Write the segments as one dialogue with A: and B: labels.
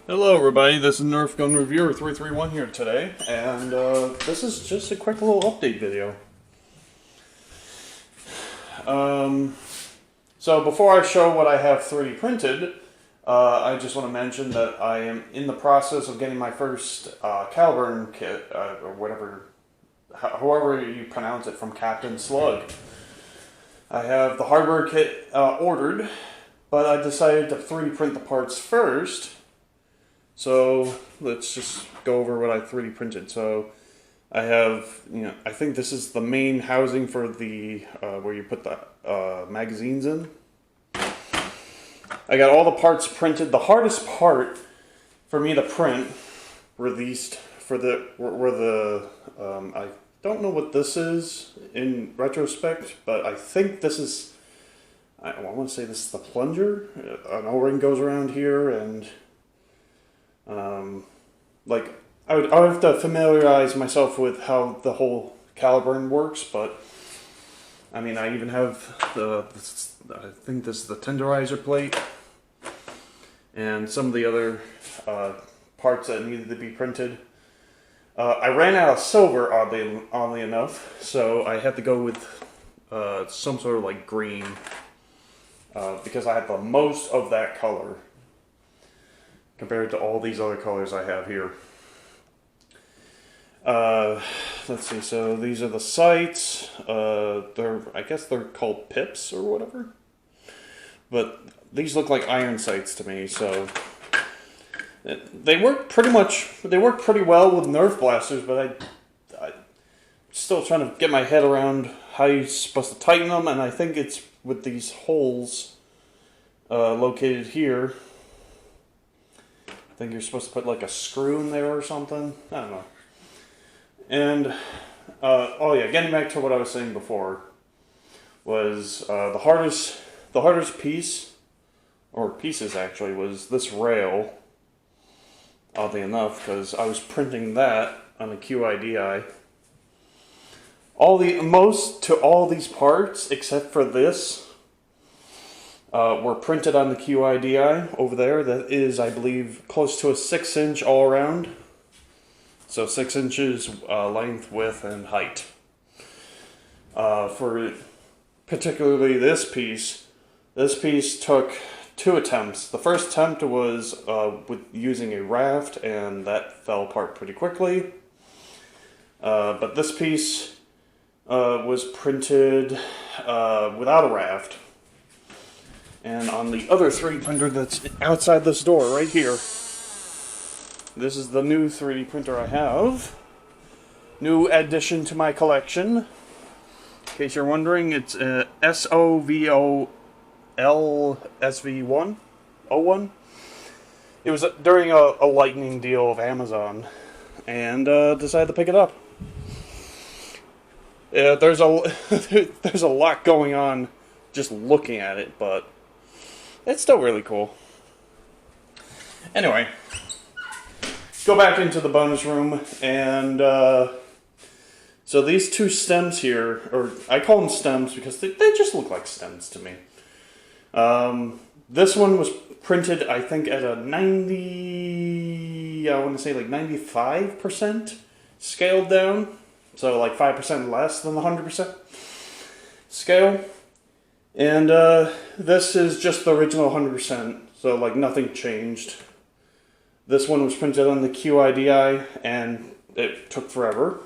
A: Hello everybody, this is Nerf Gun Reviewer 331 here today, and this is just a quick little update video. So before I show what I have 3D printed, I just want to mention that I am in the process of getting my first Caliburn kit, or whatever, however you pronounce it, from CaptainSlug. I have the hardware kit ordered, but I decided to 3D print the parts first. So let's just go over what I 3D printed. So I have, I think this is the main housing for the, where you put the magazines in. I got all the parts printed. The hardest part for me to print were these, I don't know what this is in retrospect, but I think this is, I want to say this is the plunger. An O-ring goes around here, and I would have to familiarize myself with how the whole Caliburn works, but I mean, I even have I think this is the tenderizer plate and some of the other parts that needed to be printed. I ran out of silver, oddly enough, so I had to go with some sort of like green because I had the most of that color compared to all these other colors I have here. Let's see, so these are the sights. I guess they're called pips or whatever. But these look like iron sights to me, so they work pretty well with Nerf blasters, but I'm still trying to get my head around how you're supposed to tighten them, and I think it's with these holes located here. I think you're supposed to put like a screw in there or something. I don't know. And, oh yeah, getting back to what I was saying before, was the hardest piece, or pieces actually, was this rail, oddly enough, because I was printing that on a QIDI. Most to all these parts, except for this, were printed on the QIDI over there. That is, I believe, close to a 6-inch all around. So 6 inches length, width, and height. For particularly this piece took 2 attempts. The first attempt was with using a raft, and that fell apart pretty quickly. But this piece was printed without a raft. And on the other 3D printer that's outside this door, right here, this is the new 3D printer I have. New addition to my collection. In case you're wondering, it's a SOVOL SV101. It was during a lightning deal of Amazon, and decided to pick it up. Yeah, there's a lot going on just looking at it, but it's still really cool. Anyway, go back into the bonus room, and so these 2 stems here, or I call them stems because they just look like stems to me. This one was printed, I think, at a 95% scaled down, so like 5% less than the 100% scale. And this is just the original 100%, so like nothing changed. This one was printed on the QIDI, and it took forever.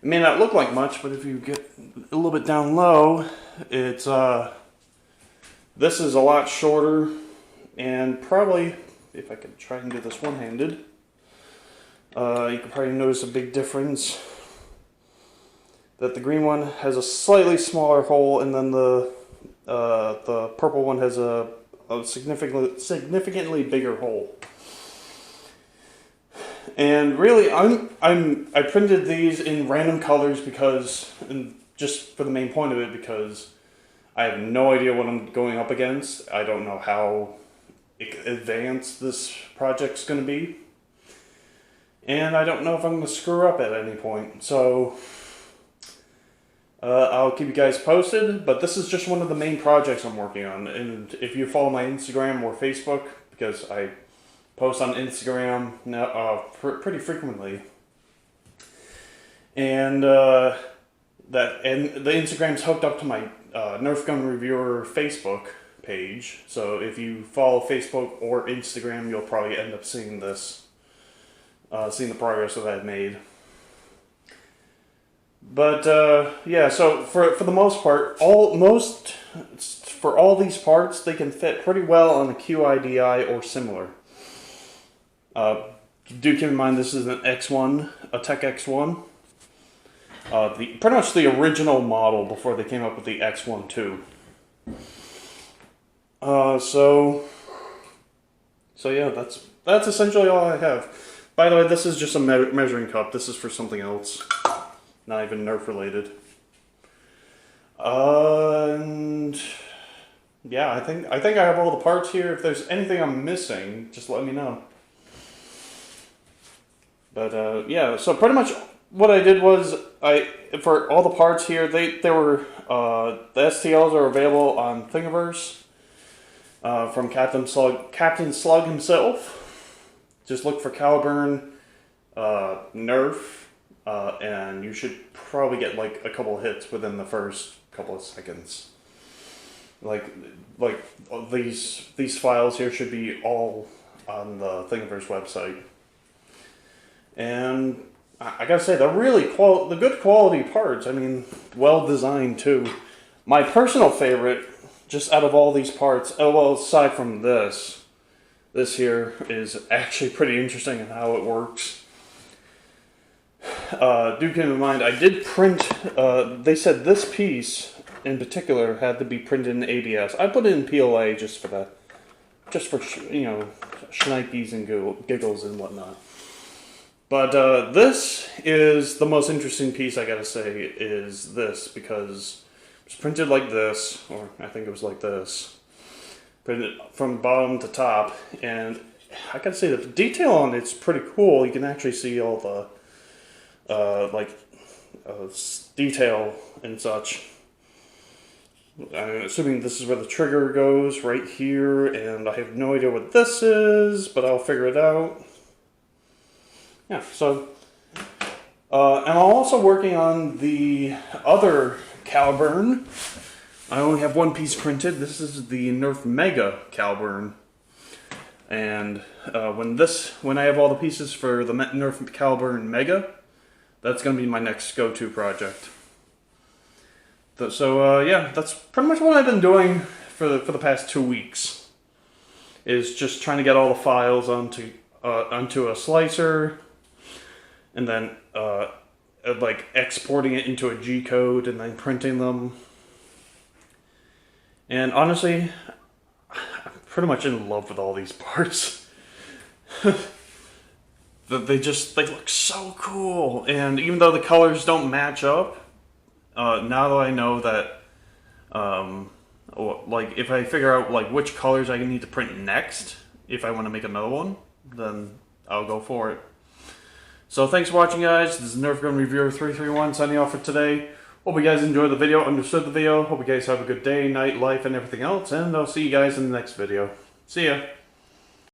A: It may not look like much, but if you get a little bit down low, it's this is a lot shorter, and probably, if I could try and do this one-handed, you can probably notice a big difference. That the green one has a slightly smaller hole, and then the purple one has a significantly bigger hole. And really, I printed these in random colors because, and just for the main point of it, because I have no idea what I'm going up against. I don't know how advanced this project's going to be, and I don't know if I'm going to screw up at any point. So I'll keep you guys posted, but this is just one of the main projects I'm working on. And if you follow my Instagram or Facebook, because I post on Instagram now, pretty frequently. And the Instagram's hooked up to my Nerf Gun Reviewer Facebook page. So if you follow Facebook or Instagram, you'll probably end up seeing this, seeing the progress that I've made. But yeah, so for the most part, for all these parts, they can fit pretty well on a QIDI or similar. Do keep in mind this is an X1, a Tech X1. Pretty much the original model before they came up with the X1 too. So yeah, that's essentially all I have. By the way, this is just a measuring cup. This is for something else, not even Nerf related. And yeah, I think I have all the parts here. If there's anything I'm missing, just let me know. But yeah, so pretty much what I did was for all the parts here, the STLs are available on Thingiverse from CaptainSlug himself. Just look for Caliburn, Nerf, and you should probably get like a couple of hits within the first couple of seconds. Like these files here should be all on the Thingiverse website. And I gotta say, they're really the good quality parts. I mean, well designed too. My personal favorite, just out of all these parts, well, aside from this here is actually pretty interesting in how it works. Do keep in mind, I did print. They said this piece in particular had to be printed in ABS. I put it in PLA just for you know, shnikes and giggles and whatnot. But this is the most interesting piece, I gotta say, is this, because it's printed like this, or I think it was like this, printed from bottom to top, and I gotta say that the detail on it's pretty cool. You can actually see all the detail and such. I'm assuming this is where the trigger goes, right here, and I have no idea what this is, but I'll figure it out. Yeah, so, and I'm also working on the other Caliburn. I only have one piece printed. This is the Nerf Mega Caliburn. And when I have all the pieces for the Nerf Caliburn Mega, that's going to be my next go-to project. So, yeah, that's pretty much what I've been doing for the past 2 weeks. Is just trying to get all the files onto a slicer, and then like exporting it into a G-code and then printing them. And honestly, I'm pretty much in love with all these parts. They look so cool, and even though the colors don't match up, now that I know that, like if I figure out like which colors I need to print next, if I want to make another one, then I'll go for it. So thanks for watching, guys. This is Nerf Gun Reviewer 331 signing off for today. Hope you guys enjoyed the video, understood the video. Hope you guys have a good day, night, life, and everything else. And I'll see you guys in the next video. See ya.